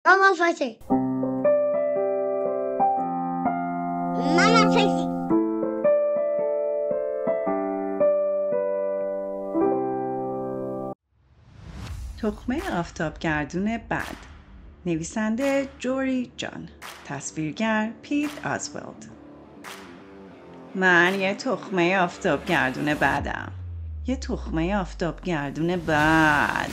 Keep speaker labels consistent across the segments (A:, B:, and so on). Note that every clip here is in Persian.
A: ماما فاطمه ماما فاطمه
B: تخمه آفتابگردون بد. نویسنده جوری جان. تصویرگر پیت آزولد. من یه تخمه آفتابگردون بدم. یه تخمه آفتابگردون بد.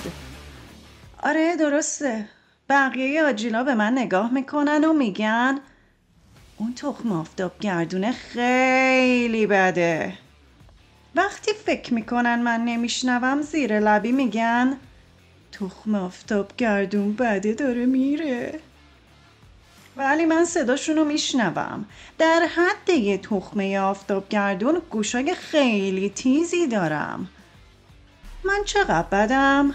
B: آره درسته. بقیه آجیلا به من نگاه میکنن و میگن اون تخمه آفتابگردون خیلی بده. وقتی فکر میکنن من نمیشنوم زیر لبی میگن تخم آفتابگردون بده داره میره. ولی من صداشونو میشنوم. در حد یه تخمه آفتابگردون گوشای خیلی تیزی دارم. من چقدر بدم؟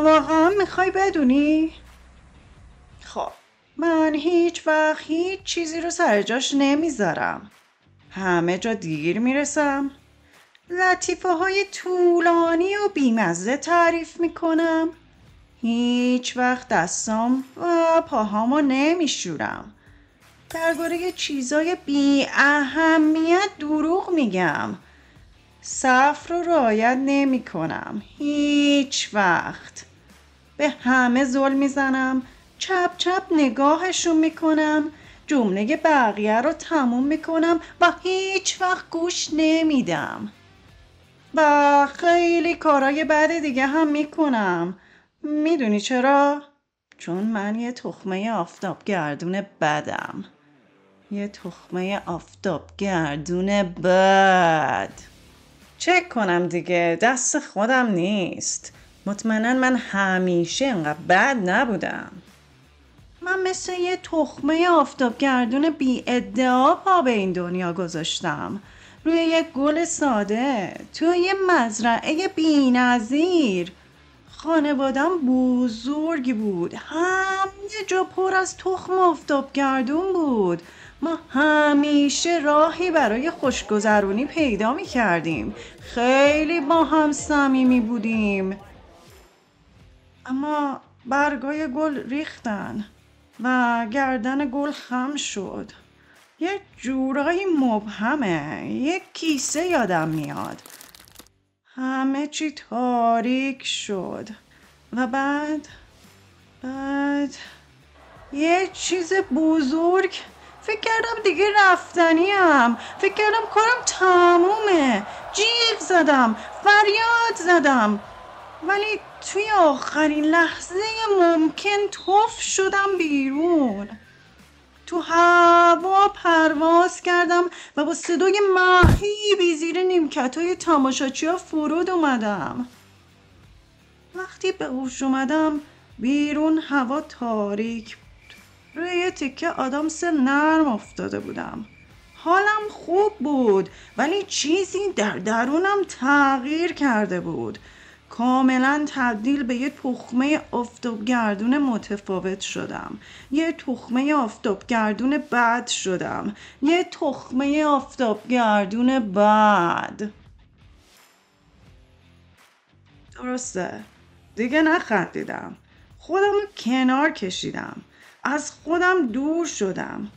B: واقعا میخوای بدونی؟ خب من هیچ وقت هیچ چیزی رو سر جاش نمیذارم. همه جا دیر میرسم. لطیفه های طولانی و بیمزه تعریف میکنم. هیچ وقت دستام و پاهامو نمیشورم. درباره چیزای بی اهمیت دروغ میگم. صف رو رعایت نمی کنم. هیچ وقت. به همه ظلم میزنم. چپ چپ نگاهشون میکنم. جمله بقیه رو تموم میکنم و هیچ وقت گوش نمیدم. و خیلی کارای بد دیگه هم میکنم. میدونی چرا؟ چون من یه تخمه آفتابگردون بدم. یه تخمه آفتابگردون بد. چک کنم دیگه، دست خودم نیست. مطمئناً من همیشه انقدر بد نبودم. من مثل یه تخمه آفتابگردون بی ادعا پا به این دنیا گذاشتم. روی یه گل ساده توی یه مزرعه بی نظیر. خانوادم بزرگ بود. همه جا پر از تخم آفتابگردون بود. ما همیشه راهی برای خوشگذرونی پیدا می کردیم. خیلی با هم صمیمی بودیم. اما برگای گل ریختن و گردن گل خم شد. یه جورایی مبهمه. یه کیسه یادم میاد. همه چی تاریک شد و بعد یه چیز بزرگ. فکر کردم دیگه رفتنیم. فکر کردم کارم تمومه. جیغ زدم، فریاد زدم، ولی توی آخرین لحظه ممکن تف شدم بیرون. تو هوا پرواز کردم و با صدای مهیبی زیر نیمکتای تماشاچی‌ها فرود اومدم. وقتی به هوش اومدم بیرون هوا تاریک بود. روی یه تکه آدامس نرم افتاده بودم. حالم خوب بود ولی چیزی در درونم تغییر کرده بود. کاملا تبدیل به یه تخمه آفتابگردون متفاوت شدم. یه تخمه آفتابگردون بد شدم. یه تخمه آفتابگردون بد. درسته. دیگه نخندیدم. خودم رو کنار کشیدم. از خودم دور شدم.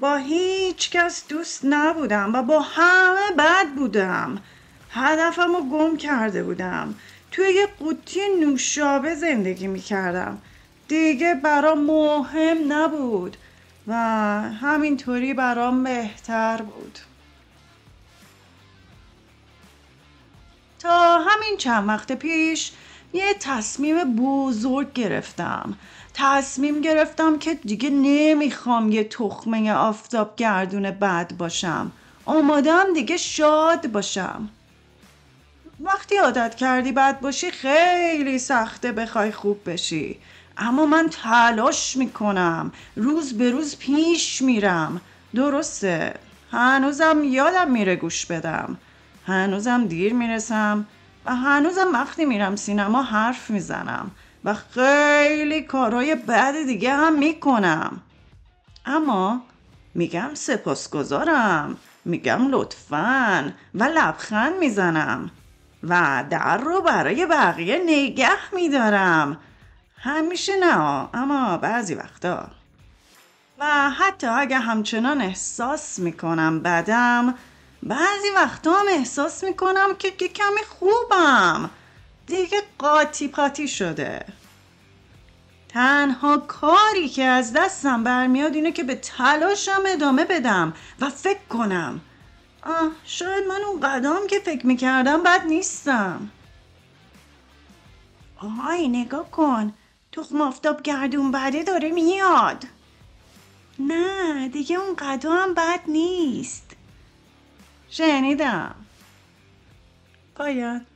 B: با هیچ کس دوست نبودم و با همه بد بودم. هدفم رو گم کرده بودم. توی یه قوطی نوشابه زندگی میکردم. دیگه برام مهم نبود و همینطوری برام بهتر بود. تا همین چند وقت پیش یه تصمیم بزرگ گرفتم. تصمیم گرفتم که دیگه نمیخوام یه تخمه آفتابگردون بد باشم. آماده‌ام دیگه شاد باشم. وقتی عادت کردی بد باشی خیلی سخته بخوای خوب بشی. اما من تلاش میکنم. روز به روز پیش میرم. درسته. هنوزم یادم میره گوش بدم. هنوزم دیر میرسم و هنوزم وقتی میرم سینما حرف میزنم و خیلی کارهای بد دیگه هم میکنم. اما میگم سپاسگزارم، میگم لطفاً و لبخند میزنم و در رو برای بقیه نگه میدارم. همیشه نه، اما بعضی وقتا. و حتی اگه همچنان احساس میکنم بدم، بعضی وقتا هم احساس میکنم که کمی خوبم. دیگه قاطی پاتی شده. تنها کاری که از دستم برمیاد اینه که به تلاشم ادامه بدم و فکر کنم شاید من اون قدم که فکر میکردم بد نیستم. آهای نگاه کن، تخم آفتاب گردون بده داره میاد. نه دیگه اون قدم بد نیست. شنیدم. پایان.